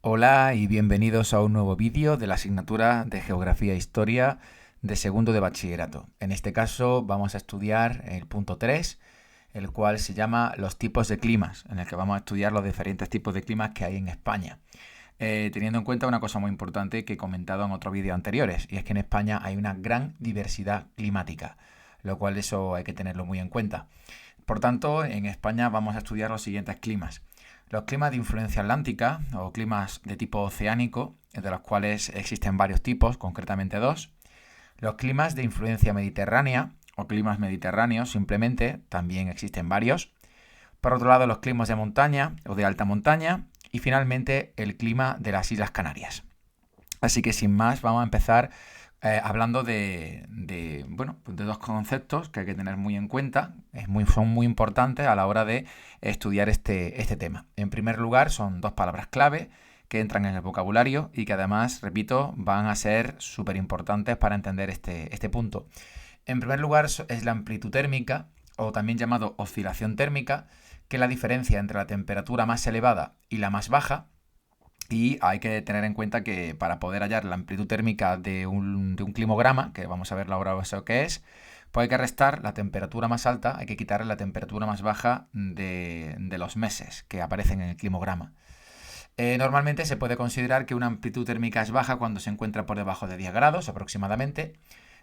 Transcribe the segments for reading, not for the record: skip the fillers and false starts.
Hola y bienvenidos a un nuevo vídeo de la asignatura de Geografía e Historia de segundo de bachillerato. En este caso vamos a estudiar el punto 3, el cual se llama los tipos de climas, en el que vamos a estudiar los diferentes tipos de climas que hay en España. Teniendo en cuenta una cosa muy importante que he comentado en otros vídeos anteriores, y es que en España hay una gran diversidad climática, lo cual eso hay que tenerlo muy en cuenta. Por tanto, en España vamos a estudiar los siguientes climas. Los climas de influencia atlántica o climas de tipo oceánico, de los cuales existen varios tipos, concretamente dos. Los climas de influencia mediterránea o climas mediterráneos, simplemente, también existen varios. Por otro lado, los climas de montaña o de alta montaña. Y finalmente, el clima de las Islas Canarias. Así que sin más, vamos a empezar hablando de dos conceptos que hay que tener muy en cuenta, son muy importantes a la hora de estudiar este tema. En primer lugar, son dos palabras clave que entran en el vocabulario y que además, repito, van a ser súper importantes para entender este punto. En primer lugar, es la amplitud térmica, o también llamado oscilación térmica, que es la diferencia entre la temperatura más elevada y la más baja. Y hay que tener en cuenta que para poder hallar la amplitud térmica de un climograma, que vamos a ver ahora eso que es, pues hay que restar la temperatura más alta, hay que quitarle la temperatura más baja de los meses que aparecen en el climograma. Normalmente se puede considerar que una amplitud térmica es baja cuando se encuentra por debajo de 10 grados aproximadamente,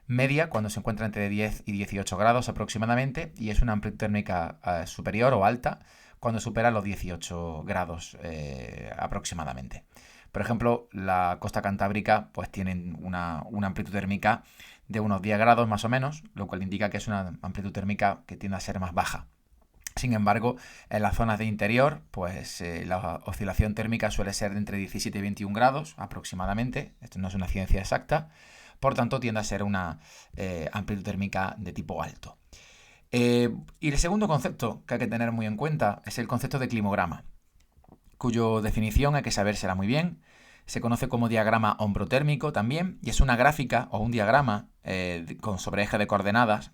media cuando se encuentra entre 10 y 18 grados aproximadamente, y es una amplitud térmica superior o alta cuando supera los 18 grados aproximadamente. Por ejemplo, la costa cantábrica pues tiene una amplitud térmica de unos 10 grados más o menos, lo cual indica que es una amplitud térmica que tiende a ser más baja. Sin embargo, en las zonas de interior, pues la oscilación térmica suele ser de entre 17 y 21 grados aproximadamente. Esto no es una ciencia exacta. Por tanto, tiende a ser una amplitud térmica de tipo alto. Y el segundo concepto que hay que tener muy en cuenta es el concepto de climograma, cuya definición hay que sabérsela muy bien. Se conoce como diagrama ombrotérmico también, y es una gráfica o un diagrama con sobre eje de coordenadas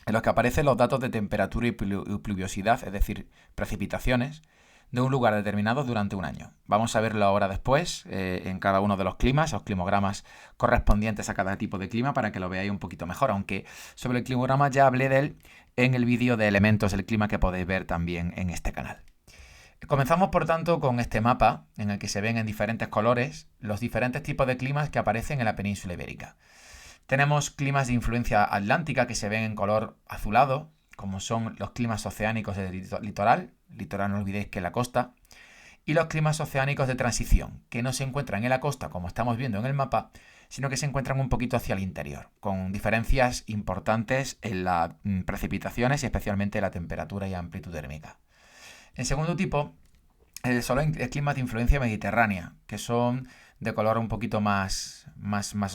en los que aparecen los datos de temperatura y pluviosidad, es decir, precipitaciones, de un lugar determinado durante un año. Vamos a verlo ahora después en cada uno de los climas, los climogramas correspondientes a cada tipo de clima, para que lo veáis un poquito mejor, aunque sobre el climograma ya hablé de él en el vídeo de elementos del clima que podéis ver también en este canal. Comenzamos por tanto con este mapa en el que se ven en diferentes colores los diferentes tipos de climas que aparecen en la península ibérica. Tenemos climas de influencia atlántica que se ven en color azulado, como son los climas oceánicos del litoral no olvidéis que es la costa, y los climas oceánicos de transición, que no se encuentran en la costa como estamos viendo en el mapa, sino que se encuentran un poquito hacia el interior, con diferencias importantes en las precipitaciones y especialmente la temperatura y amplitud térmica. En segundo tipo, solo hay climas de influencia mediterránea, que son de color un poquito más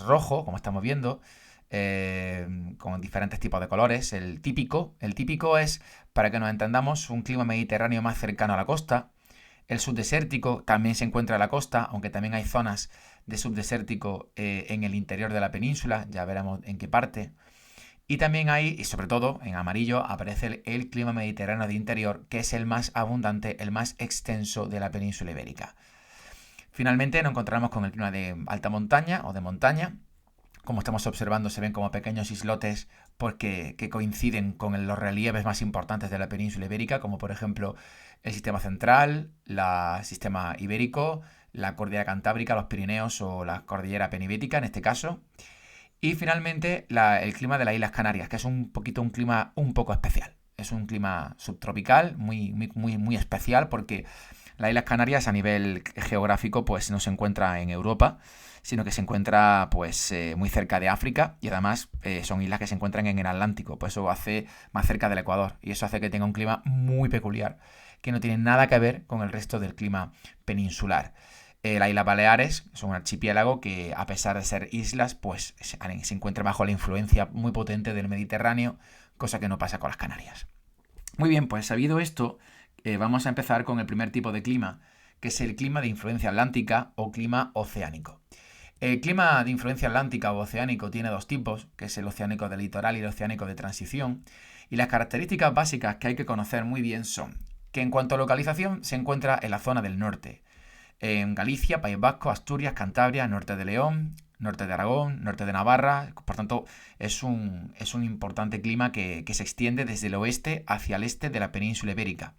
rojo, como estamos viendo, con diferentes tipos de colores. El típico es, para que nos entendamos, un clima mediterráneo más cercano a la costa. El subdesértico también se encuentra a la costa, aunque también hay zonas de subdesértico en el interior de la península, ya veremos en qué parte. Y también hay, y sobre todo en amarillo, aparece el clima mediterráneo de interior, que es el más abundante, el más extenso de la península ibérica. Finalmente nos encontramos con el clima de alta montaña o de montaña. Como estamos observando, se ven como pequeños islotes porque, que coinciden con los relieves más importantes de la península ibérica, como por ejemplo el sistema central, el sistema ibérico, la cordillera cantábrica, los Pirineos o la cordillera penibética en este caso. Y finalmente el clima de las Islas Canarias, que es un clima un poco especial. Es un clima subtropical muy especial porque las Islas Canarias a nivel geográfico pues no se encuentra en Europa, sino que se encuentra pues muy cerca de África, y además son islas que se encuentran en el Atlántico, pues eso hace más cerca del Ecuador, y eso hace que tenga un clima muy peculiar, que no tiene nada que ver con el resto del clima peninsular. Las Islas Baleares son un archipiélago que, a pesar de ser islas, pues se encuentra bajo la influencia muy potente del Mediterráneo, cosa que no pasa con las Canarias. Muy bien, pues sabido esto, vamos a empezar con el primer tipo de clima, que es el clima de influencia atlántica o clima oceánico. El clima de influencia atlántica o oceánico tiene dos tipos, que es el oceánico de litoral y el oceánico de transición, y las características básicas que hay que conocer muy bien son que en cuanto a localización se encuentra en la zona del norte. en Galicia, País Vasco, Asturias, Cantabria, norte de León, norte de Aragón, norte de Navarra. Por tanto, es un importante clima que se extiende desde el oeste hacia el este de la península ibérica.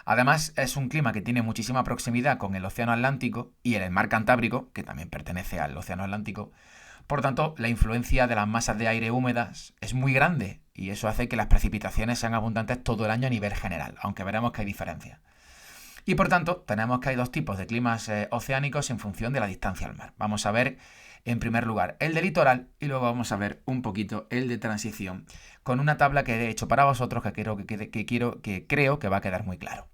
Además, es un clima que tiene muchísima proximidad con el Océano Atlántico y el Mar Cantábrico, que también pertenece al Océano Atlántico. Por tanto, la influencia de las masas de aire húmedas es muy grande y eso hace que las precipitaciones sean abundantes todo el año a nivel general, aunque veremos que hay diferencias. Y por tanto, tenemos que hay dos tipos de climas oceánicos en función de la distancia al mar. Vamos a ver, en primer lugar, el de litoral y luego vamos a ver un poquito el de transición, con una tabla que he hecho para vosotros que creo que va a quedar muy claro.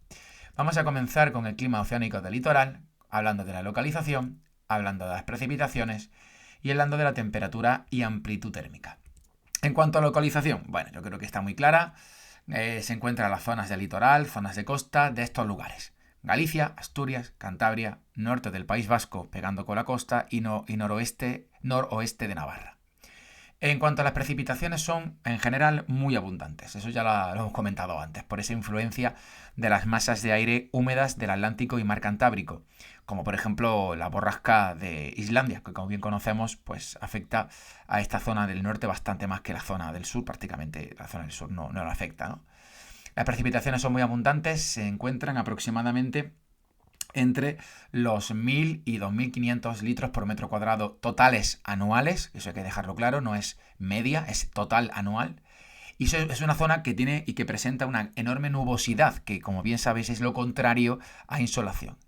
Vamos a comenzar con el clima oceánico del litoral, hablando de la localización, hablando de las precipitaciones y hablando de la temperatura y amplitud térmica. En cuanto a localización, bueno, yo creo que está muy clara. Se encuentran las zonas de litoral, zonas de costa de estos lugares. Galicia, Asturias, Cantabria, norte del País Vasco pegando con la costa y noroeste de Navarra. En cuanto a las precipitaciones son en general muy abundantes, eso ya lo hemos comentado antes, por esa influencia de las masas de aire húmedas del Atlántico y Mar Cantábrico, como por ejemplo la borrasca de Islandia, que como bien conocemos pues afecta a esta zona del norte bastante más que la zona del sur, prácticamente la zona del sur no la afecta, ¿no? Las precipitaciones son muy abundantes, se encuentran aproximadamente entre los 1.000 y 2.500 litros por metro cuadrado totales anuales, eso hay que dejarlo claro, no es media, es total anual. Y eso es una zona que tiene y que presenta una enorme nubosidad, que como bien sabéis es lo contrario a insolación.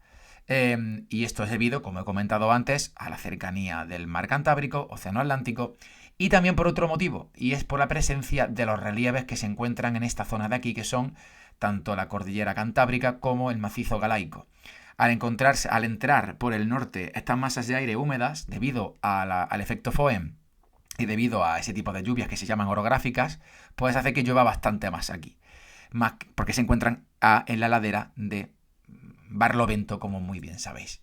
Y esto es debido, como he comentado antes, a la cercanía del Mar Cantábrico, Océano Atlántico, y también por otro motivo, y es por la presencia de los relieves que se encuentran en esta zona de aquí, que son tanto la cordillera Cantábrica como el macizo galaico. Al entrar por el norte estas masas de aire húmedas, debido al efecto Foehn y debido a ese tipo de lluvias que se llaman orográficas, pues hace que llueva bastante más aquí. Más porque se encuentran en la ladera de Barlovento, como muy bien sabéis.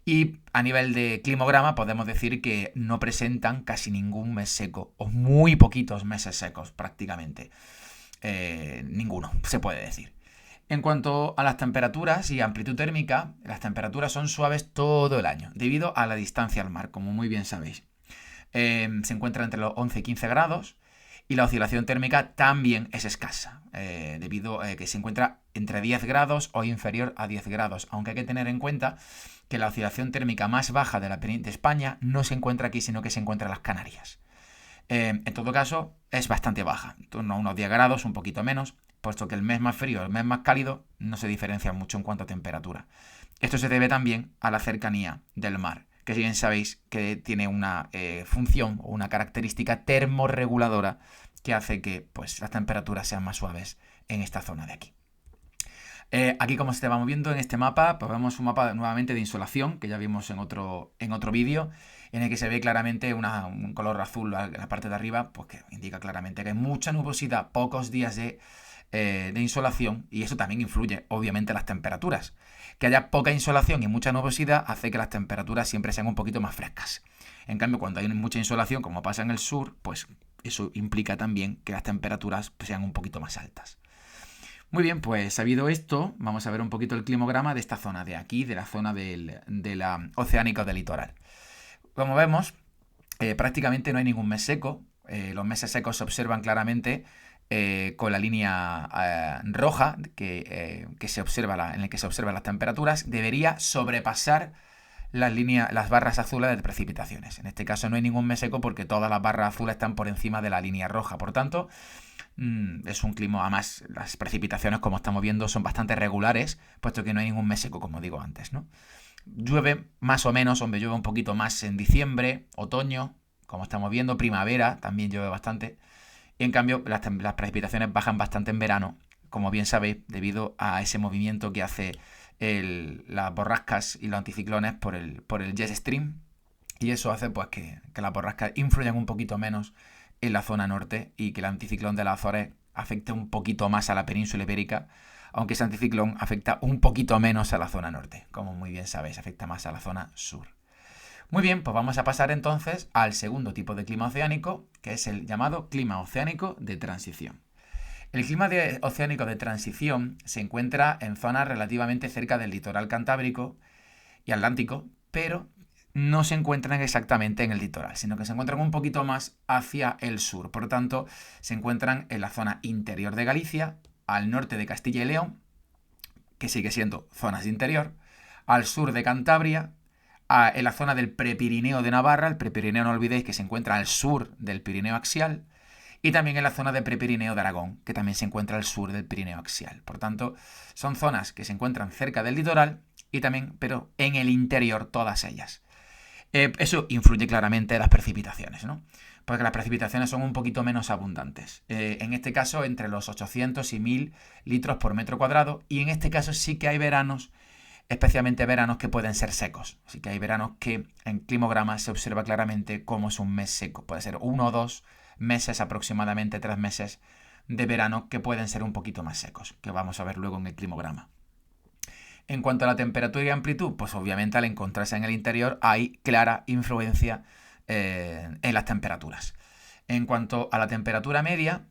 Y a nivel de climograma podemos decir que no presentan casi ningún mes seco, o muy poquitos meses secos prácticamente. Ninguno, se puede decir. En cuanto a las temperaturas y amplitud térmica, las temperaturas son suaves todo el año, debido a la distancia al mar, como muy bien sabéis. Se encuentra entre los 11 y 15 grados y la oscilación térmica también es escasa, debido a que se encuentra entre 10 grados o inferior a 10 grados, aunque hay que tener en cuenta que la oscilación térmica más baja de España no se encuentra aquí, sino que se encuentra en las Canarias. En todo caso, es bastante baja, en torno a unos 10 grados, un poquito menos, puesto que el mes más frío y el mes más cálido no se diferencian mucho en cuanto a temperatura. Esto se debe también a la cercanía del mar, que si bien sabéis que tiene una función o una característica termorreguladora que hace que pues, las temperaturas sean más suaves en esta zona de aquí. Aquí como se va moviendo en este mapa, pues vemos un mapa nuevamente de insolación, que ya vimos en otro vídeo, en el que se ve claramente un color azul en la parte de arriba, pues que indica claramente que hay mucha nubosidad, pocos días de insolación, y eso también influye obviamente en las temperaturas. Que haya poca insolación y mucha nubosidad hace que las temperaturas siempre sean un poquito más frescas. En cambio, cuando hay mucha insolación, como pasa en el sur, pues eso implica también que las temperaturas sean un poquito más altas. Muy bien, pues sabido esto, vamos a ver un poquito el climograma de esta zona de aquí, de la zona de la oceánica del litoral. Como vemos, prácticamente no hay ningún mes seco. Los meses secos se observan claramente con la línea roja que se observa en el que se observan las temperaturas. Debería sobrepasar las barras azules de precipitaciones. En este caso no hay ningún mes seco porque todas las barras azules están por encima de la línea roja. Por tanto, es un clima, además las precipitaciones, como estamos viendo, son bastante regulares, puesto que no hay ningún mes seco, como digo antes, ¿no? Llueve más o menos, llueve un poquito más en diciembre, otoño, como estamos viendo, primavera también llueve bastante. Y en cambio las precipitaciones bajan bastante en verano, como bien sabéis, debido a ese movimiento que hace las borrascas y los anticiclones por el jet stream. Y eso hace pues que las borrascas influyan un poquito menos en la zona norte y que el anticiclón de las Azores afecte un poquito más a la península ibérica, aunque ese anticiclón afecta un poquito menos a la zona norte, como muy bien sabéis, afecta más a la zona sur. Muy bien, pues vamos a pasar entonces al segundo tipo de clima oceánico, que es el llamado clima oceánico de transición. El clima oceánico de transición se encuentra en zonas relativamente cerca del litoral cantábrico y Atlántico, pero no se encuentran exactamente en el litoral, sino que se encuentran un poquito más hacia el sur. Por lo tanto, se encuentran en la zona interior de Galicia, al norte de Castilla y León, que sigue siendo zonas de interior, al sur de Cantabria, en la zona del Prepirineo de Navarra. El Prepirineo, no olvidéis que se encuentra al sur del Pirineo axial, y también en la zona de Prepirineo de Aragón, que también se encuentra al sur del Pirineo axial. Por tanto, son zonas que se encuentran cerca del litoral y también, pero en el interior todas ellas. Eso influye claramente en las precipitaciones, ¿no? Porque las precipitaciones son un poquito menos abundantes. En este caso, entre los 800 y 1000 litros por metro cuadrado. Y en este caso sí que hay veranos, especialmente veranos que pueden ser secos. Así que hay veranos que en climograma se observa claramente cómo es un mes seco. Puede ser 1 o 2 meses, aproximadamente 3 meses de verano, que pueden ser un poquito más secos, que vamos a ver luego en el climograma. En cuanto a la temperatura y amplitud, pues obviamente al encontrarse en el interior hay clara influencia en las temperaturas. En cuanto a la temperatura media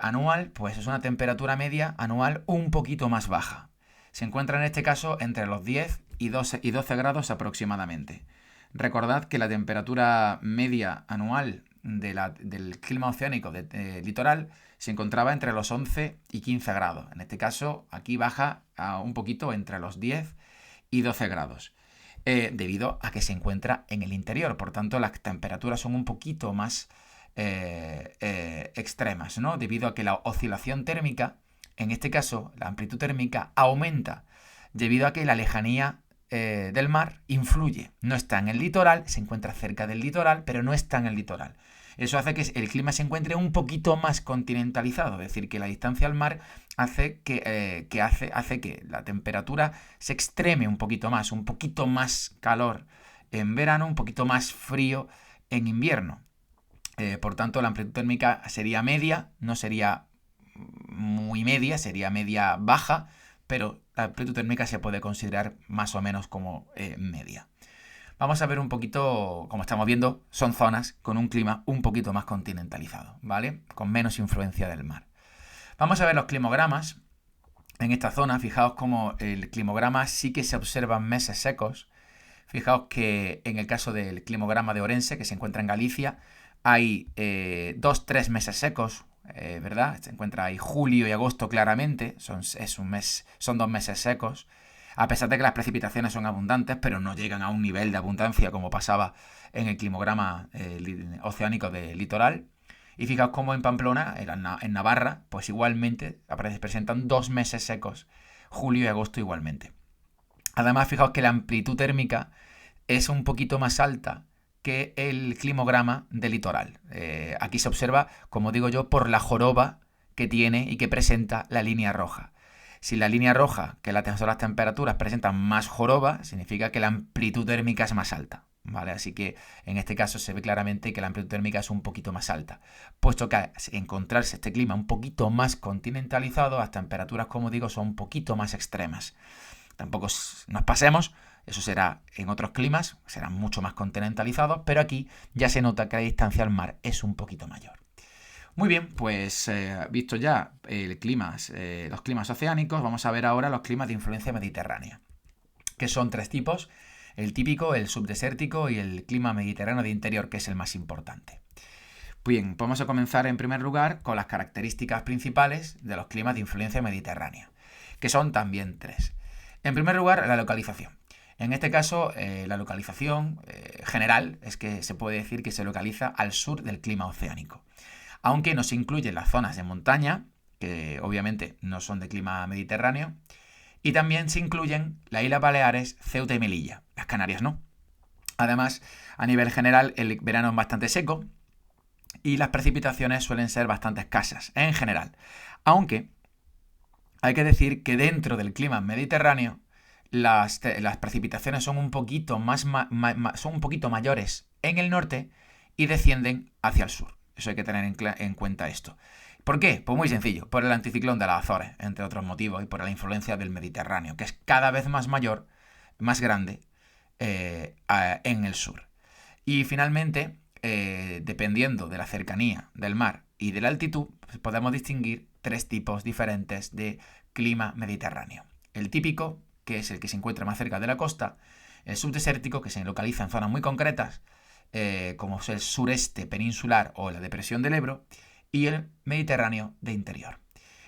anual, pues es una temperatura media anual un poquito más baja. Se encuentra en este caso entre los 10 y 12 grados aproximadamente. Recordad que la temperatura media anual del clima oceánico litoral se encontraba entre los 11 y 15 grados. En este caso, aquí baja a un poquito entre los 10 y 12 grados, debido a que se encuentra en el interior. Por tanto, las temperaturas son un poquito más extremas, ¿no? Debido a que la oscilación térmica, en este caso, la amplitud térmica aumenta, debido a que la lejanía del mar influye. No está en el litoral, se encuentra cerca del litoral, pero no está en el litoral. Eso hace que el clima se encuentre un poquito más continentalizado, es decir, que la distancia al mar hace que la temperatura se extreme un poquito más calor en verano, un poquito más frío en invierno. Por tanto, la amplitud térmica sería media, no sería muy media, sería media baja, pero la amplitud térmica se puede considerar más o menos como media. Vamos a ver un poquito, como estamos viendo, son zonas con un clima un poquito más continentalizado, ¿vale? Con menos influencia del mar. Vamos a ver los climogramas. En esta zona, fijaos cómo el climograma sí que se observan meses secos. Fijaos que en el caso del climograma de Orense, que se encuentra en Galicia, hay 2-3 meses secos, ¿verdad? Se encuentra ahí julio y agosto claramente, son 2 meses secos. A pesar de que las precipitaciones son abundantes, pero no llegan a un nivel de abundancia como pasaba en el climograma oceánico del litoral. Y fijaos cómo en Pamplona, en Navarra, pues igualmente presentan 2 meses secos, julio y agosto igualmente. Además, fijaos que la amplitud térmica es un poquito más alta que el climograma del litoral. Aquí se observa, como digo yo, por la joroba que tiene y que presenta la línea roja. Si la línea roja, que son las temperaturas, presentan más joroba, significa que la amplitud térmica es más alta, ¿vale? Así que en este caso se ve claramente que la amplitud térmica es un poquito más alta. Puesto que al encontrarse este clima un poquito más continentalizado, las temperaturas, como digo, son un poquito más extremas. Tampoco nos pasemos, eso será en otros climas, serán mucho más continentalizados, pero aquí ya se nota que la distancia al mar es un poquito mayor. Muy bien, pues visto ya los climas oceánicos, vamos a ver ahora los climas de influencia mediterránea, que son 3 tipos: el típico, el subdesértico y el clima mediterráneo de interior, que es el más importante. Bien, vamos a comenzar en primer lugar con las características principales de los climas de influencia mediterránea, que son también 3. En primer lugar, la localización. En este caso, la localización general es que se puede decir que se localiza al sur del clima oceánico, aunque no se incluyen las zonas de montaña, que obviamente no son de clima mediterráneo, y también se incluyen las Islas Baleares, Ceuta y Melilla. Las Canarias no. Además, a nivel general, el verano es bastante seco y las precipitaciones suelen ser bastante escasas, en general. Aunque hay que decir que dentro del clima mediterráneo, las precipitaciones son un poquito mayores en el norte y descienden hacia el sur. Eso hay que tener en cuenta esto. ¿Por qué? Pues muy sencillo, por el anticiclón de las Azores, entre otros motivos, y por la influencia del Mediterráneo, que es cada vez más mayor, más grande en el sur. Y finalmente, dependiendo de la cercanía del mar y de la altitud, pues podemos distinguir 3 tipos diferentes de clima mediterráneo. El típico, que es el que se encuentra más cerca de la costa, el subdesértico, que se localiza en zonas muy concretas, como es el sureste peninsular o la depresión del Ebro, y el Mediterráneo de interior.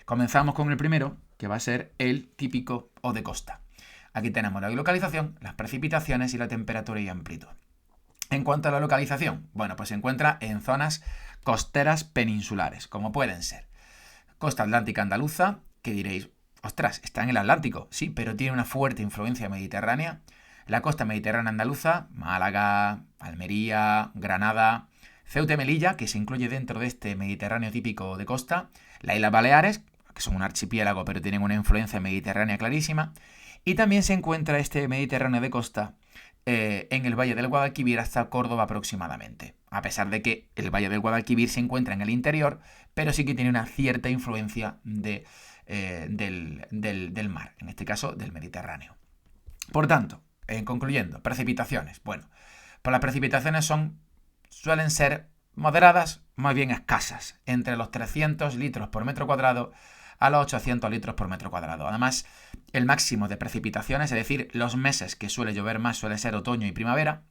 Comenzamos con el primero, que va a ser el típico o de costa. Aquí tenemos la localización, las precipitaciones y la temperatura y amplitud. En cuanto a la localización, bueno, pues se encuentra en zonas costeras peninsulares, como pueden ser costa atlántica andaluza, que diréis, ostras, está en el Atlántico, sí, pero tiene una fuerte influencia mediterránea. La costa mediterránea andaluza, Málaga, Almería, Granada, Ceuta y Melilla, que se incluye dentro de este Mediterráneo típico de costa, las Islas Baleares, que son un archipiélago pero tienen una influencia mediterránea clarísima, y también se encuentra este Mediterráneo de costa en el Valle del Guadalquivir hasta Córdoba aproximadamente, a pesar de que el Valle del Guadalquivir se encuentra en el interior, pero sí que tiene una cierta influencia del mar, en este caso del Mediterráneo. Por tanto, concluyendo, precipitaciones. Bueno, pues las precipitaciones suelen ser moderadas, más bien escasas, entre los 300 litros por metro cuadrado a los 800 litros por metro cuadrado. Además, el máximo de precipitaciones, es decir, los meses que suele llover más suele ser otoño y primavera,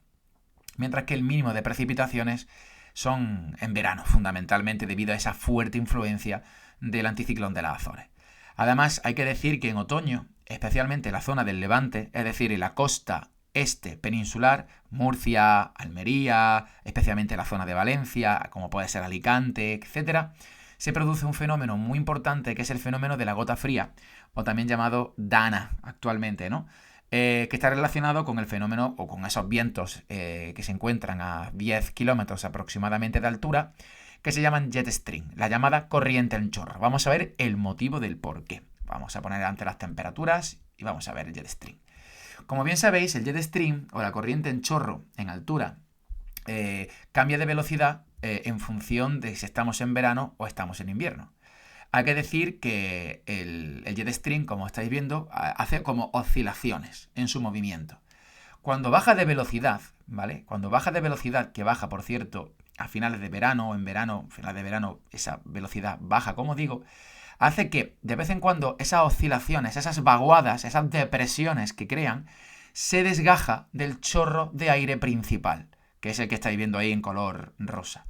mientras que el mínimo de precipitaciones son en verano, fundamentalmente debido a esa fuerte influencia del anticiclón de las Azores. Además, hay que decir que en otoño, especialmente en la zona del Levante, es decir, en la costa este peninsular, Murcia, Almería, especialmente la zona de Valencia, como puede ser Alicante, etc., se produce un fenómeno muy importante que es el fenómeno de la gota fría, o también llamado Dana actualmente, ¿no? Que está relacionado con el fenómeno o con esos vientos que se encuentran a 10 kilómetros aproximadamente de altura, que se llaman jet stream, la llamada corriente en chorro. Vamos a ver el motivo del por qué. Vamos a poner ante las temperaturas y vamos a ver el jet stream. Como bien sabéis, el jet stream o la corriente en chorro en altura cambia de velocidad en función de si estamos en verano o estamos en invierno. Hay que decir que el jet stream, como estáis viendo, hace como oscilaciones en su movimiento. Cuando baja de velocidad, ¿vale? Cuando baja de velocidad, que baja, por cierto, a finales de verano o en verano, finales de verano, esa velocidad baja, como digo, hace que de vez en cuando esas oscilaciones, esas vaguadas, esas depresiones que crean, se desgaja del chorro de aire principal, que es el que estáis viendo ahí en color rosa.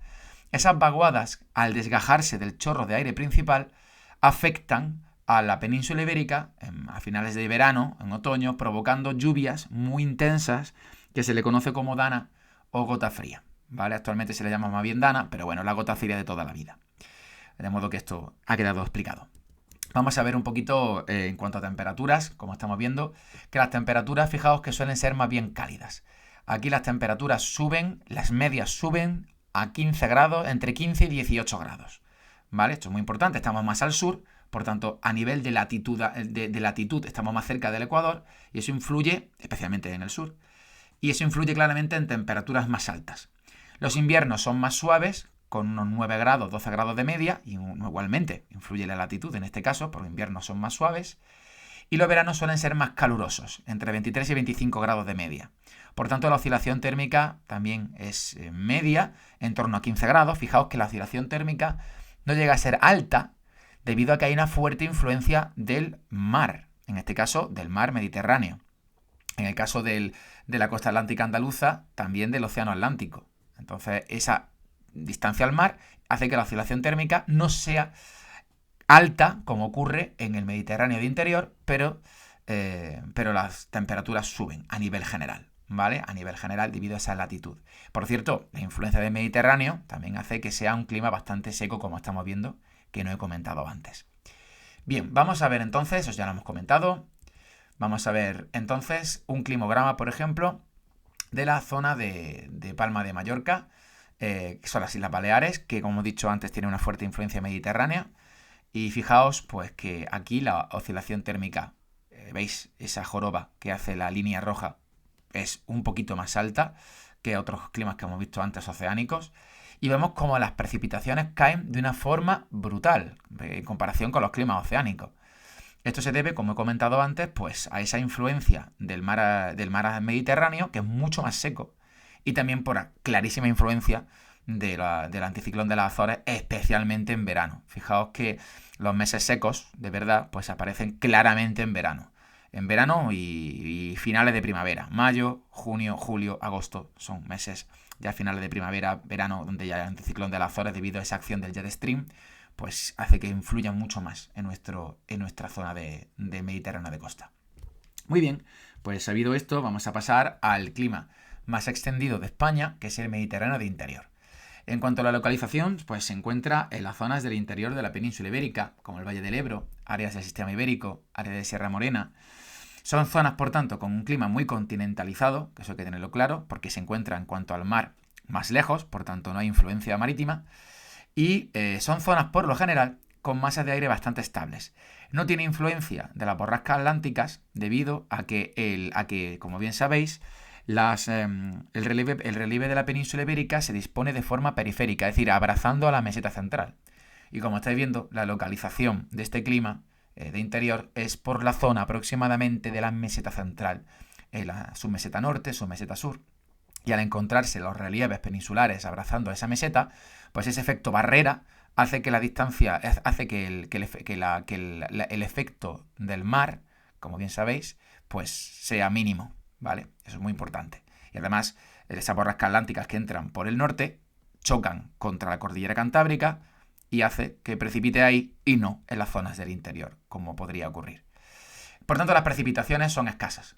Esas vaguadas, al desgajarse del chorro de aire principal, afectan a la península ibérica a finales de verano, en otoño, provocando lluvias muy intensas que se le conoce como dana o gota fría, ¿vale? Actualmente se le llama más bien dana, pero bueno, la gota fría de toda la vida. De modo que esto ha quedado explicado. Vamos a ver un poquito en cuanto a temperaturas, como estamos viendo, que las temperaturas, fijaos que suelen ser más bien cálidas. Aquí las temperaturas suben, las medias suben a 15 grados, entre 15 y 18 grados. ¿Vale? Esto es muy importante, estamos más al sur, por tanto, a nivel de latitud estamos más cerca del Ecuador y eso influye, especialmente en el sur, y eso influye claramente en temperaturas más altas. Los inviernos son más suaves, con unos 9 grados, 12 grados de media, y igualmente influye la latitud en este caso, porque los inviernos son más suaves, y los veranos suelen ser más calurosos, entre 23 y 25 grados de media. Por tanto, la oscilación térmica también es media, en torno a 15 grados. Fijaos que la oscilación térmica no llega a ser alta, debido a que hay una fuerte influencia del mar, en este caso del mar Mediterráneo. En el caso de la costa atlántica andaluza, también del océano Atlántico. Entonces, esa distancia al mar hace que la oscilación térmica no sea alta, como ocurre en el Mediterráneo de interior, pero las temperaturas suben a nivel general, ¿vale? A nivel general debido a esa latitud. Por cierto, la influencia del Mediterráneo también hace que sea un clima bastante seco, como estamos viendo, que no he comentado antes. Bien, vamos a ver entonces, ya lo hemos comentado, vamos a ver entonces un climograma, por ejemplo, de la zona de Palma de Mallorca, que son las Islas Baleares, que como he dicho antes tiene una fuerte influencia mediterránea. Y fijaos pues que aquí la oscilación térmica, ¿veis? Esa joroba que hace la línea roja es un poquito más alta que otros climas que hemos visto antes oceánicos. Y vemos como las precipitaciones caen de una forma brutal en comparación con los climas oceánicos. Esto se debe, como he comentado antes, pues a esa influencia del mar Mediterráneo, que es mucho más seco, y también por clarísima influencia del anticiclón de las Azores, especialmente en verano. Fijaos que los meses secos, de verdad, pues aparecen claramente en verano. en verano y finales de primavera. Mayo, junio, julio, agosto son meses ya finales de primavera, verano, donde ya el anticiclón de las Azores, debido a esa acción del jet stream, pues hace que influya mucho más en nuestra zona de Mediterráneo de costa. Muy bien, pues sabido esto, vamos a pasar al clima más extendido de España, que es el Mediterráneo de interior. En cuanto a la localización, pues se encuentra en las zonas del interior de la península ibérica, como el Valle del Ebro, áreas del sistema ibérico, áreas de Sierra Morena. Son zonas, por tanto, con un clima muy continentalizado, que eso hay que tenerlo claro, porque se encuentra en cuanto al mar más lejos, por tanto no hay influencia marítima. Y son zonas, por lo general, con masas de aire bastante estables. No tiene influencia de las borrascas atlánticas debido a que, como bien sabéis, el relieve de la península ibérica se dispone de forma periférica, es decir, abrazando a la meseta central. Y como estáis viendo, la localización de este clima de interior es por la zona aproximadamente de la meseta central, la submeseta norte, submeseta sur. Y al encontrarse los relieves peninsulares abrazando a esa meseta, pues ese efecto barrera hace que la distancia, hace que el efecto del mar, como bien sabéis, pues sea mínimo, ¿vale? Eso es muy importante. Y además, esas borrascas atlánticas que entran por el norte chocan contra la cordillera cantábrica y hace que precipite ahí y no en las zonas del interior, como podría ocurrir. Por tanto, las precipitaciones son escasas.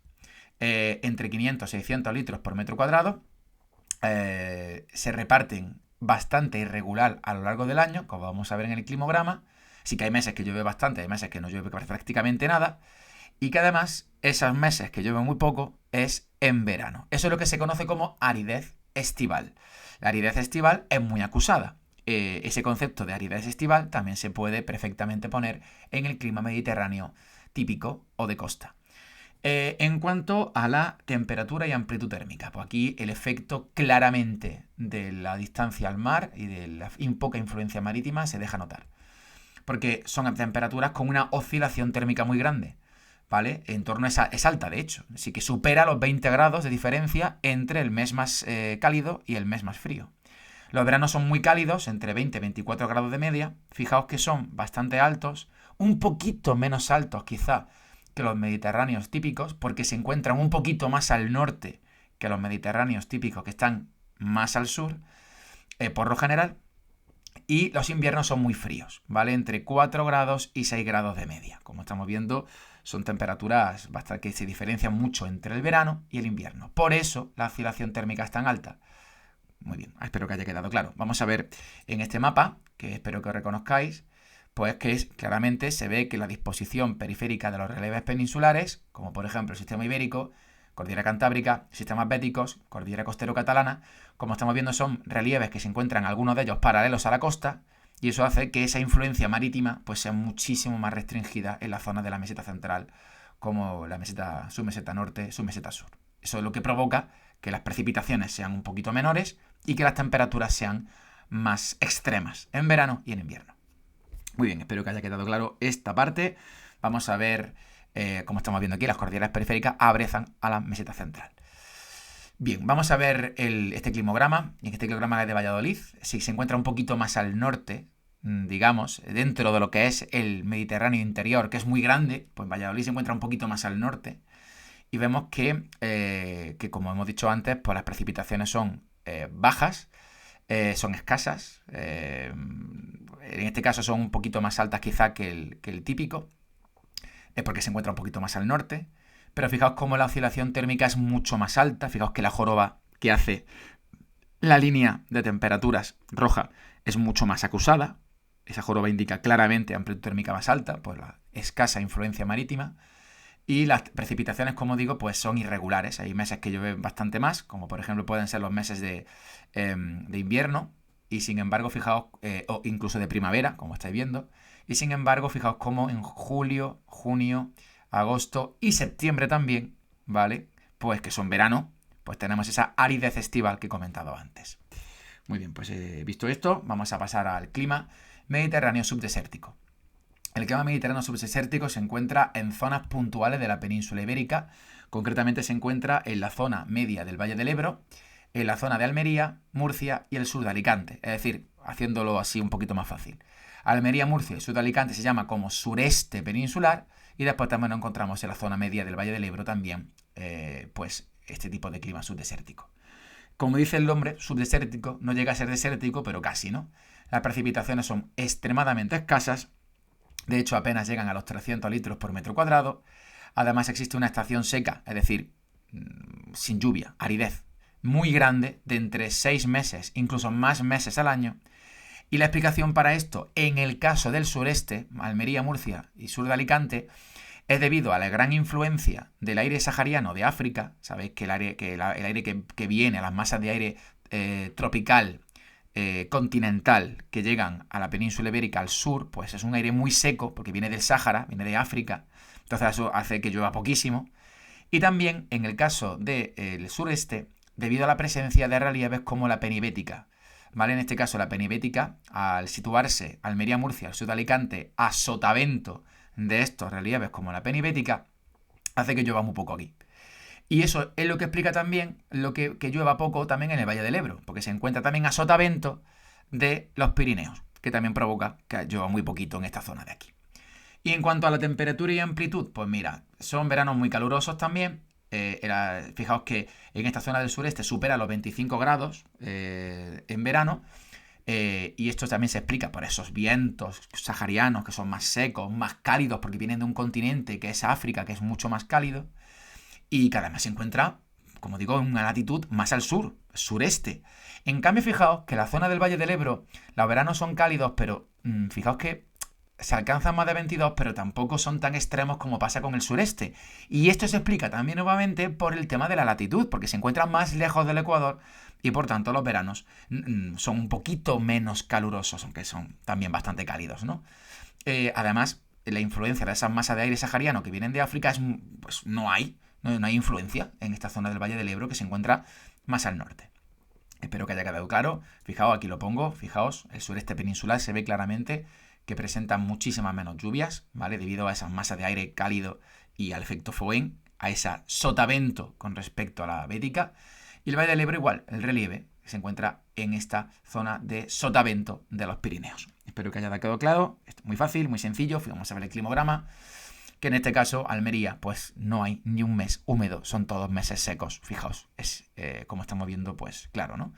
Entre 500 y 600 litros por metro cuadrado. Se reparten bastante irregular a lo largo del año, como vamos a ver en el climograma. Sí que hay meses que llueve bastante, hay meses que no llueve prácticamente nada. Y que además, esos meses que llueve muy poco es en verano. Eso es lo que se conoce como aridez estival. La aridez estival es muy acusada. Ese concepto de aridez estival también se puede perfectamente poner en el clima mediterráneo típico o de costa. En cuanto a la temperatura y amplitud térmica, pues aquí el efecto claramente de la distancia al mar y de la poca influencia marítima se deja notar. Porque son temperaturas con una oscilación térmica muy grande, ¿vale? En torno a es alta, de hecho. Así que supera los 20 grados de diferencia entre el mes más cálido y el mes más frío. Los veranos son muy cálidos, entre 20 y 24 grados de media. Fijaos que son bastante altos, un poquito menos altos quizá que los mediterráneos típicos, porque se encuentran un poquito más al norte que los mediterráneos típicos, que están más al sur, por lo general. Y los inviernos son muy fríos, ¿vale? Entre 4 grados y 6 grados de media. Como estamos viendo, son temperaturas que se diferencian mucho entre el verano y el invierno. Por eso la oscilación térmica es tan alta. Muy bien, espero que haya quedado claro. Vamos a ver en este mapa, que espero que reconozcáis, pues que claramente se ve que la disposición periférica de los relieves peninsulares, como por ejemplo el sistema ibérico, cordillera cantábrica, sistemas béticos, cordillera costero-catalana, como estamos viendo son relieves que se encuentran algunos de ellos paralelos a la costa, y eso hace que esa influencia marítima pues sea muchísimo más restringida en la zona de la meseta central, como la meseta, submeseta norte, submeseta sur. Eso es lo que provoca que las precipitaciones sean un poquito menores y que las temperaturas sean más extremas en verano y en invierno. Muy bien, espero que haya quedado claro esta parte. Vamos a ver, como estamos viendo aquí, las cordilleras periféricas abrazan a la meseta central. Bien, vamos a ver este climograma. Y en este climograma de Valladolid, si se encuentra un poquito más al norte, digamos, dentro de lo que es el Mediterráneo interior, que es muy grande, pues Valladolid se encuentra un poquito más al norte. Y vemos que como hemos dicho antes, pues las precipitaciones son bajas, son escasas. En este caso son un poquito más altas quizá que el típico, porque se encuentra un poquito más al norte. Pero fijaos cómo la oscilación térmica es mucho más alta. Fijaos que la joroba que hace la línea de temperaturas roja es mucho más acusada. Esa joroba indica claramente amplitud térmica más alta por la escasa influencia marítima. Y las precipitaciones, como digo, pues son irregulares. Hay meses que llueve bastante más, como por ejemplo pueden ser los meses de invierno. Y sin embargo, fijaos, o incluso de primavera, como estáis viendo. Y sin embargo, fijaos cómo en julio, junio, agosto y septiembre también, ¿vale? Pues que son verano, pues tenemos esa aridez estival que he comentado antes. Muy bien, pues visto esto, vamos a pasar al clima mediterráneo subdesértico. El clima mediterráneo subdesértico se encuentra en zonas puntuales de la península ibérica. Concretamente se encuentra en la zona media del Valle del Ebro, en la zona de Almería, Murcia y el sur de Alicante. Es decir, haciéndolo así un poquito más fácil. Almería, Murcia y sur de Alicante se llama como sureste peninsular y después también nos encontramos en la zona media del Valle del Ebro también, pues este tipo de clima subdesértico. Como dice el nombre, subdesértico, no llega a ser desértico, pero casi, ¿no? Las precipitaciones son extremadamente escasas, de hecho apenas llegan a los 300 litros por metro cuadrado. Además existe una estación seca, es decir, sin lluvia, aridez, muy grande, de entre 6 meses, incluso más meses al año. Y la explicación para esto, en el caso del sureste, Almería, Murcia y sur de Alicante, es debido a la gran influencia del aire sahariano de África. Sabéis que el aire que viene, las masas de aire tropical, continental, que llegan a la península ibérica al sur, pues es un aire muy seco, porque viene del Sáhara, viene de África, entonces eso hace que llueva poquísimo. Y también, en el caso del sureste, debido a la presencia de relieves como la penibética, ¿vale? En este caso, la penibética, al situarse Almería-Murcia, al sur de Alicante, a sotavento de estos relieves como la penibética, hace que llueva muy poco aquí. Y eso es lo que explica también lo que llueva poco también en el Valle del Ebro, porque se encuentra también a sotavento de los Pirineos, que también provoca que llueva muy poquito en esta zona de aquí. Y en cuanto a la temperatura y amplitud, pues mira, son veranos muy calurosos también. Fijaos que en esta zona del sureste supera los 25 grados en verano. Y esto también se explica por esos vientos saharianos que son más secos, más cálidos, porque vienen de un continente que es África, que es mucho más cálido. Y que además se encuentra, como digo, en una latitud más al sur, sureste. En cambio, fijaos que la zona del Valle del Ebro, los veranos son cálidos, pero fijaos que se alcanzan más de 22, pero tampoco son tan extremos como pasa con el sureste. Y esto se explica también nuevamente por el tema de la latitud, porque se encuentra más lejos del Ecuador y por tanto los veranos son un poquito menos calurosos, aunque son también bastante cálidos, ¿no? Además, la influencia de esas masas de aire sahariano que vienen de África pues no hay influencia en esta zona del Valle del Ebro que se encuentra más al norte. Espero que haya quedado claro. Fijaos, aquí lo pongo. Fijaos, el sureste peninsular se ve claramente que presenta muchísimas menos lluvias, ¿vale? Debido a esas masas de aire cálido y al efecto Foehn, a esa sotavento con respecto a la bética. Y el Valle del Ebro igual, el relieve se encuentra en esta zona de sotavento de los Pirineos. Espero que haya quedado claro. Es muy fácil, muy sencillo. Vamos a ver el climograma. Que en este caso, Almería, pues no hay ni un mes húmedo, son todos meses secos. Fijaos, es como estamos viendo, pues claro, ¿no?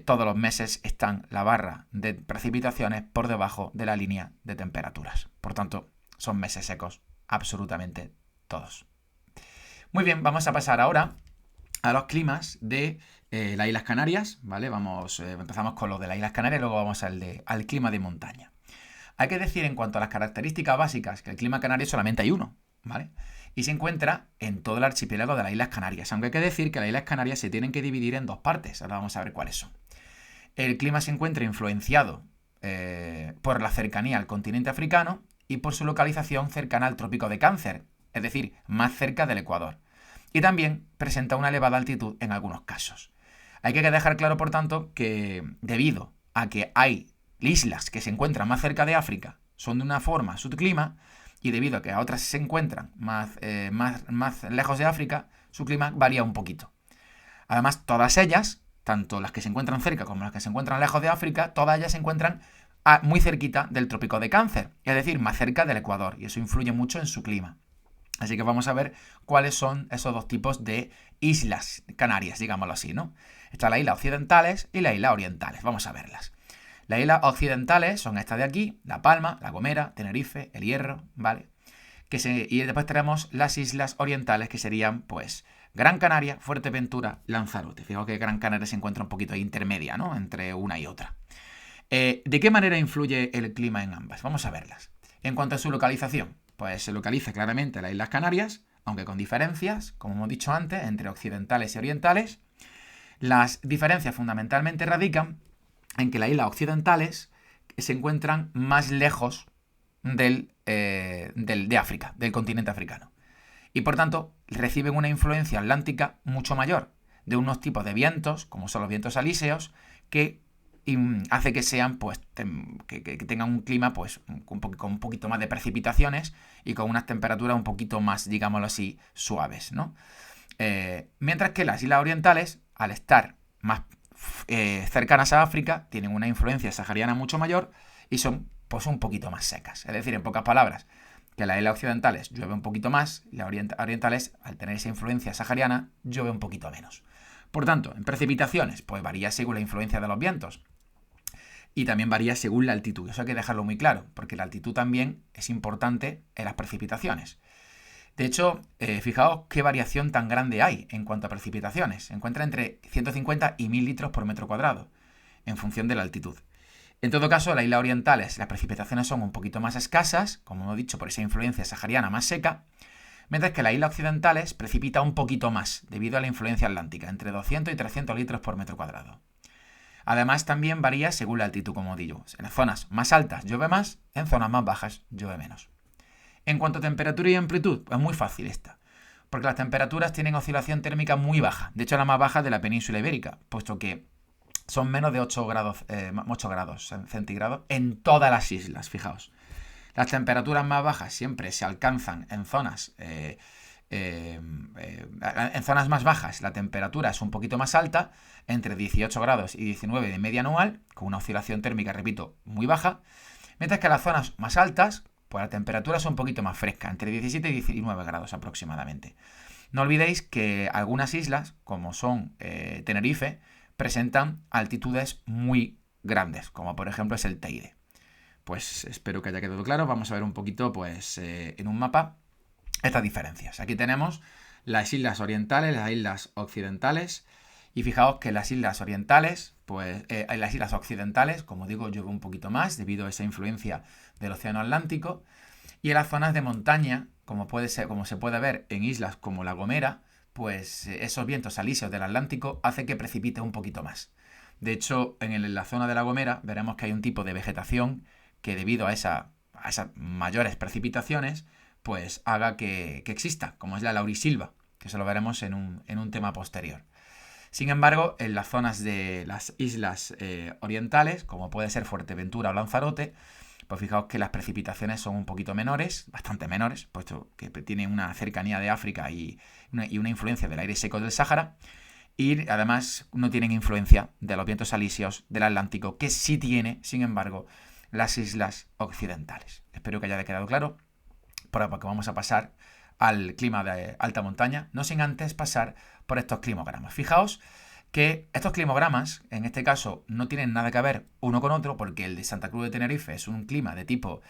Todos los meses están la barra de precipitaciones por debajo de la línea de temperaturas. Por tanto, son meses secos, absolutamente todos. Muy bien, vamos a pasar ahora a los climas de las Islas Canarias, ¿vale? Empezamos con los de las Islas Canarias y luego vamos al clima de montaña. Hay que decir en cuanto a las características básicas que el clima canario solamente hay uno, ¿vale? Y se encuentra en todo el archipiélago de las Islas Canarias, aunque hay que decir que las Islas Canarias se tienen que dividir en dos partes. Ahora vamos a ver cuáles son. El clima se encuentra influenciado por la cercanía al continente africano y por su localización cercana al Trópico de Cáncer, es decir, más cerca del Ecuador. Y también presenta una elevada altitud en algunos casos. Hay que dejar claro, por tanto, que debido a que hay islas que se encuentran más cerca de África, son de una forma su clima, y debido a que a otras se encuentran más lejos de África, su clima varía un poquito. Además, todas ellas, tanto las que se encuentran cerca como las que se encuentran lejos de África, todas ellas se encuentran muy cerquita del Trópico de Cáncer, es decir, más cerca del Ecuador, y eso influye mucho en su clima. Así que vamos a ver cuáles son esos dos tipos de islas canarias, digámoslo así, ¿no? Están las islas occidentales y las islas orientales. Vamos a verlas. Las islas occidentales son estas de aquí: La Palma, La Gomera, Tenerife, El Hierro, ¿vale? Y después tenemos las islas orientales, que serían, pues, Gran Canaria, Fuerteventura, Lanzarote. Fijaos que Gran Canaria se encuentra un poquito intermedia, ¿no? Entre una y otra. ¿De qué manera influye el clima en ambas? Vamos a verlas. En cuanto a su localización, pues se localiza claramente en las Islas Canarias, aunque con diferencias, como hemos dicho antes, entre occidentales y orientales. Las diferencias fundamentalmente radican en que las islas occidentales se encuentran más lejos de África, del continente africano. Y por tanto, reciben una influencia atlántica mucho mayor de unos tipos de vientos, como son los vientos alíseos, que hace que sean, pues, que tengan un clima, pues, con un poquito más de precipitaciones y con unas temperaturas un poquito más, digámoslo así, suaves, ¿no? Mientras que las islas orientales, al estar más cercanas a África, tienen una influencia sahariana mucho mayor y son, pues, un poquito más secas. Es decir, en pocas palabras, que las islas occidentales llueve un poquito más y las orientales, al tener esa influencia sahariana, llueve un poquito menos. Por tanto, en precipitaciones, pues varía según la influencia de los vientos. Y también varía según la altitud. Eso hay que dejarlo muy claro, porque la altitud también es importante en las precipitaciones. De hecho, fijaos qué variación tan grande hay en cuanto a precipitaciones. Se encuentra entre 150 y 1000 litros por metro cuadrado, en función de la altitud. En todo caso, en las islas orientales las precipitaciones son un poquito más escasas, como hemos dicho, por esa influencia sahariana más seca, mientras que en las islas occidentales precipita un poquito más, debido a la influencia atlántica, entre 200 y 300 litros por metro cuadrado. Además, también varía según la altitud, como digo. En las zonas más altas llueve más, en zonas más bajas llueve menos. En cuanto a temperatura y amplitud, es muy fácil esta, porque las temperaturas tienen oscilación térmica muy baja, de hecho la más baja de la península ibérica, puesto que son menos de 8 grados centígrados en todas las islas, fijaos. Las temperaturas más bajas siempre se alcanzan en zonas más bajas. La temperatura es un poquito más alta, entre 18 grados y 19 de media anual, con una oscilación térmica, repito, muy baja, mientras que en las zonas más altas, pues la temperatura es un poquito más fresca, entre 17 y 19 grados aproximadamente. No olvidéis que algunas islas, como son Tenerife, presentan altitudes muy grandes, como por ejemplo es el Teide. Pues espero que haya quedado claro. Vamos a ver un poquito, pues, en un mapa estas diferencias. Aquí tenemos las islas orientales, las islas occidentales. Y fijaos que en las islas orientales, pues en las islas occidentales, como digo, llueve un poquito más debido a esa influencia del océano Atlántico. Y en las zonas de montaña, como se puede ver en islas como La Gomera, pues esos vientos alisios del Atlántico hacen que precipite un poquito más. De hecho, en la zona de La Gomera veremos que hay un tipo de vegetación que debido a esas mayores precipitaciones, pues haga que exista, como es la laurisilva, que eso lo veremos en un tema posterior. Sin embargo, en las zonas de las islas orientales, como puede ser Fuerteventura o Lanzarote, pues fijaos que las precipitaciones son un poquito menores, bastante menores, puesto que tienen una cercanía de África y una influencia del aire seco del Sáhara, y además no tienen influencia de los vientos alisios del Atlántico, que sí tiene, sin embargo, las islas occidentales. Espero que haya quedado claro, porque vamos a pasar al clima de alta montaña, no sin antes pasar por estos climogramas. Fijaos que estos climogramas, en este caso, no tienen nada que ver uno con otro, porque el de Santa Cruz de Tenerife es un clima de tipo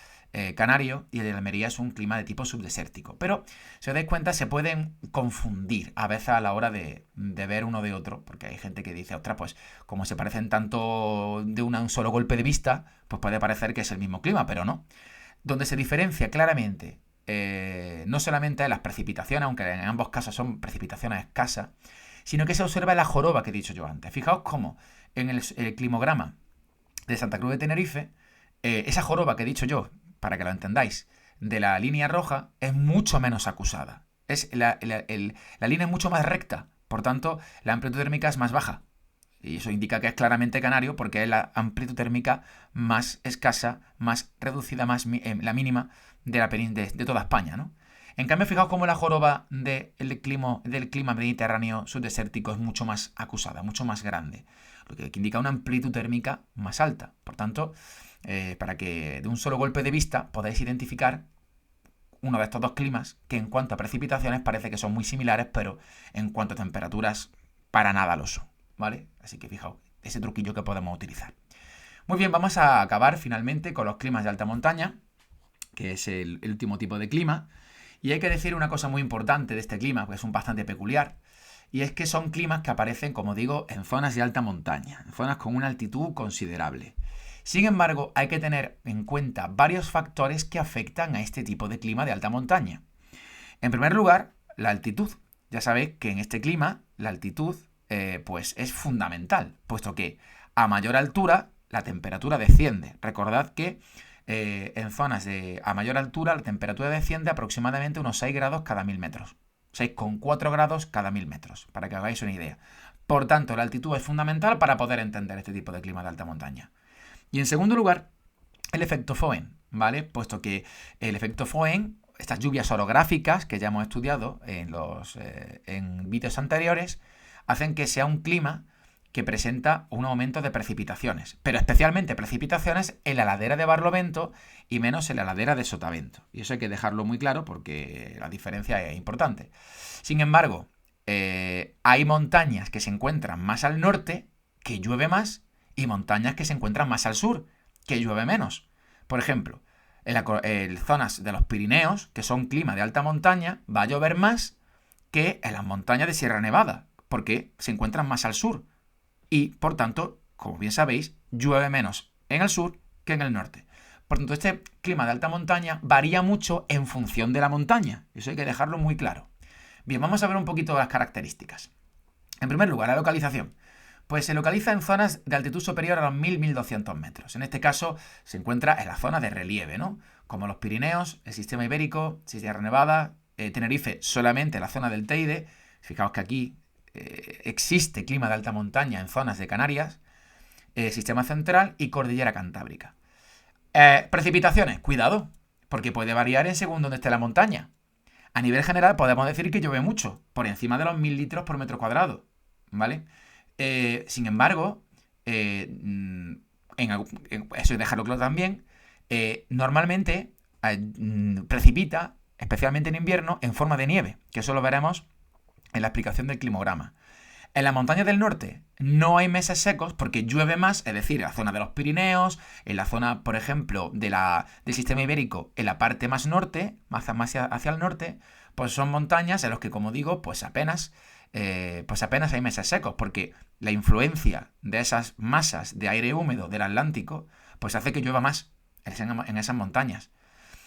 canario y el de Almería es un clima de tipo subdesértico. Pero, si os dais cuenta, se pueden confundir a veces a la hora de ver uno de otro, porque hay gente que dice, ostras, pues como se parecen tanto de un solo golpe de vista, pues puede parecer que es el mismo clima, pero no. Donde se diferencia claramente, no solamente en las precipitaciones, aunque en ambos casos son precipitaciones escasas, sino que se observa la joroba que he dicho yo antes. Fijaos cómo en el climograma de Santa Cruz de Tenerife, esa joroba que he dicho yo, para que lo entendáis, de la línea roja es mucho menos acusada. La línea es mucho más recta, por tanto la amplitud térmica es más baja. Y eso indica que es claramente canario porque es la amplitud térmica más escasa, más reducida, la mínima de toda España, ¿no? En cambio, fijaos cómo la joroba del clima mediterráneo subdesértico es mucho más acusada, mucho más grande, lo que indica una amplitud térmica más alta. Por tanto, para que de un solo golpe de vista podáis identificar uno de estos dos climas que en cuanto a precipitaciones parece que son muy similares, pero en cuanto a temperaturas para nada lo son, ¿vale? Así que fijaos, ese truquillo que podemos utilizar. Muy bien, vamos a acabar finalmente con los climas de alta montaña, que es el último tipo de clima. Y hay que decir una cosa muy importante de este clima, porque es bastante peculiar, y es que son climas que aparecen, como digo, en zonas de alta montaña, en zonas con una altitud considerable. Sin embargo, hay que tener en cuenta varios factores que afectan a este tipo de clima de alta montaña. En primer lugar, la altitud. Ya sabéis que en este clima la altitud pues es fundamental, puesto que a mayor altura la temperatura desciende. Recordad que en zonas a mayor altura la temperatura desciende aproximadamente unos 6 grados cada 1000 metros. 6,4 grados cada 1000 metros, para que hagáis una idea. Por tanto, la altitud es fundamental para poder entender este tipo de clima de alta montaña. Y en segundo lugar, el efecto Foehn, ¿vale? Puesto que el efecto Foehn, estas lluvias orográficas que ya hemos estudiado en vídeos anteriores, hacen que sea un clima que presenta un aumento de precipitaciones, pero especialmente precipitaciones en la ladera de Barlovento y menos en la ladera de Sotavento. Y eso hay que dejarlo muy claro porque la diferencia es importante. Sin embargo, hay montañas que se encuentran más al norte, que llueve más, y montañas que se encuentran más al sur, que llueve menos. Por ejemplo, en zonas de los Pirineos, que son clima de alta montaña, va a llover más que en las montañas de Sierra Nevada, porque se encuentran más al sur. Y, por tanto, como bien sabéis, llueve menos en el sur que en el norte. Por tanto, este clima de alta montaña varía mucho en función de la montaña. Eso hay que dejarlo muy claro. Bien, vamos a ver un poquito las características. En primer lugar, la localización. Pues se localiza en zonas de altitud superior a los 1000-1200 metros. En este caso, se encuentra en la zona de relieve, ¿no? Como los Pirineos, el sistema ibérico, Sierra Nevada, Tenerife solamente en la zona del Teide. Fijaos que aquí existe clima de alta montaña en zonas de Canarias, sistema central y cordillera cantábrica. Precipitaciones, cuidado, porque puede variar en según donde esté la montaña. A nivel general podemos decir que llueve mucho, por encima de los 1000 litros por metro cuadrado, ¿vale? Sin embargo, eso hay que dejarlo claro también, normalmente precipita, especialmente en invierno, en forma de nieve, que eso lo veremos en la explicación del climograma. En las montañas del norte no hay meses secos porque llueve más, es decir, en la zona de los Pirineos, en la zona, por ejemplo, del sistema ibérico, en la parte más norte, más hacia el norte, pues son montañas en las que, como digo, pues apenas hay meses secos, porque la influencia de esas masas de aire húmedo del Atlántico, pues hace que llueva más en esas montañas.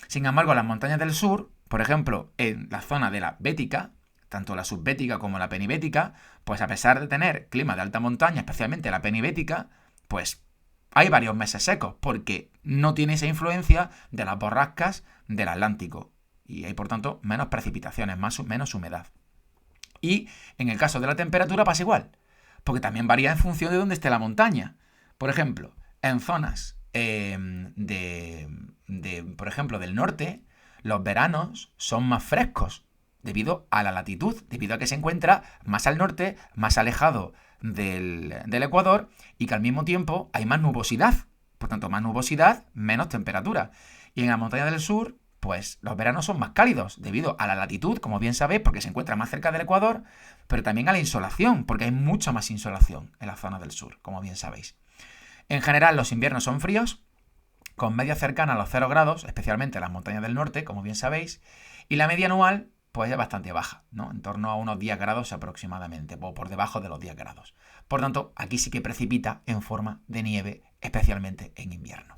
Sin embargo, las montañas del sur, por ejemplo, en la zona de la Bética, tanto la subbética como la penibética, pues a pesar de tener clima de alta montaña, especialmente la penibética, pues hay varios meses secos, porque no tiene esa influencia de las borrascas del Atlántico. Y hay, por tanto, menos precipitaciones, menos humedad. Y en el caso de la temperatura pasa igual, porque también varía en función de dónde esté la montaña. Por ejemplo, en zonas por ejemplo, del norte, los veranos son más frescos, debido a la latitud, debido a que se encuentra más al norte, más alejado del Ecuador, y que al mismo tiempo hay más nubosidad. Por tanto, más nubosidad, menos temperatura. Y en la montaña del sur, pues los veranos son más cálidos, debido a la latitud, como bien sabéis, porque se encuentra más cerca del Ecuador, pero también a la insolación, porque hay mucha más insolación en la zona del sur, como bien sabéis. En general, los inviernos son fríos, con media cercana a los 0 grados, especialmente en las montañas del norte, como bien sabéis, y la media anual pues es bastante baja, ¿no? En torno a unos 10 grados aproximadamente, o por debajo de los 10 grados. Por tanto, aquí sí que precipita en forma de nieve, especialmente en invierno.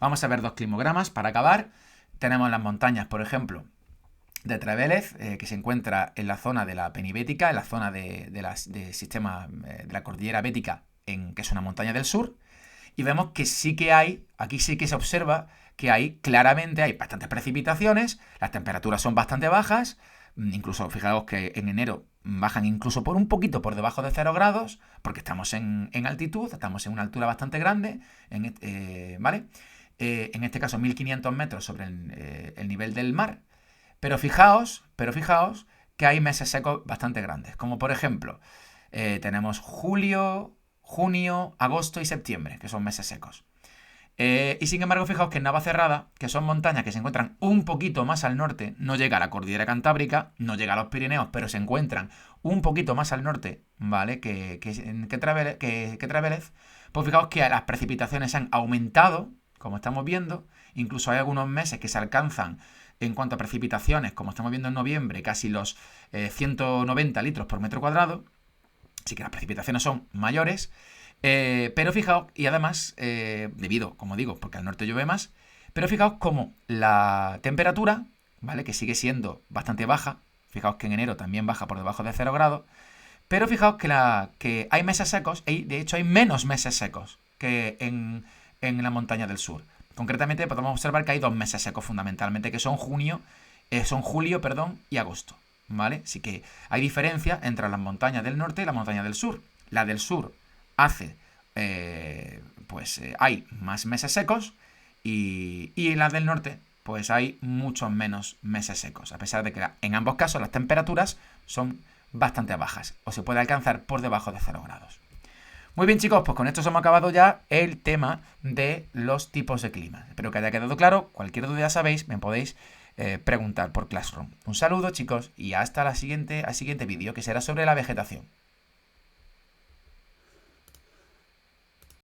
Vamos a ver dos climogramas para acabar. Tenemos las montañas, por ejemplo, de Trevélez, que se encuentra en la zona de la penibética, en la zona del sistema de la cordillera bética, que es una montaña del sur. Y vemos que sí que hay, aquí sí que se observa que hay bastantes precipitaciones, las temperaturas son bastante bajas, incluso fijaos que en enero bajan incluso por un poquito por debajo de 0 grados, porque estamos en altitud, estamos en una altura bastante grande, ¿vale? En este caso 1500 metros sobre el nivel del mar, pero fijaos que hay meses secos bastante grandes, como por ejemplo tenemos julio, junio, agosto y septiembre, que son meses secos. Y sin embargo, fijaos que en Navacerrada, que son montañas que se encuentran un poquito más al norte, no llega a la cordillera cantábrica, no llega a los Pirineos, pero se encuentran un poquito más al norte, ¿vale? Que Trevélez, pues fijaos que las precipitaciones han aumentado, como estamos viendo, incluso hay algunos meses que se alcanzan en cuanto a precipitaciones, como estamos viendo en noviembre, casi los 190 litros por metro cuadrado, así que las precipitaciones son mayores. Pero fijaos, y además, debido, como digo, porque al norte llueve más, pero fijaos como la temperatura, ¿vale? Que sigue siendo bastante baja, fijaos que en enero también baja por debajo de 0 grados, pero fijaos que hay meses secos, y de hecho hay menos meses secos que en la montaña del sur. Concretamente podemos observar que hay 2 meses secos fundamentalmente, que son julio, y agosto, ¿vale? Así que hay diferencia entre las montañas del norte y la montaña del sur. La del sur hay más meses secos y en las del norte pues hay muchos menos meses secos, a pesar de que en ambos casos las temperaturas son bastante bajas o se puede alcanzar por debajo de 0 grados. Muy bien, chicos, pues con esto hemos acabado ya el tema de los tipos de clima. Espero que haya quedado claro. Cualquier duda, ya sabéis, me podéis preguntar por Classroom. Un saludo, chicos, y hasta al siguiente vídeo, que será sobre la vegetación.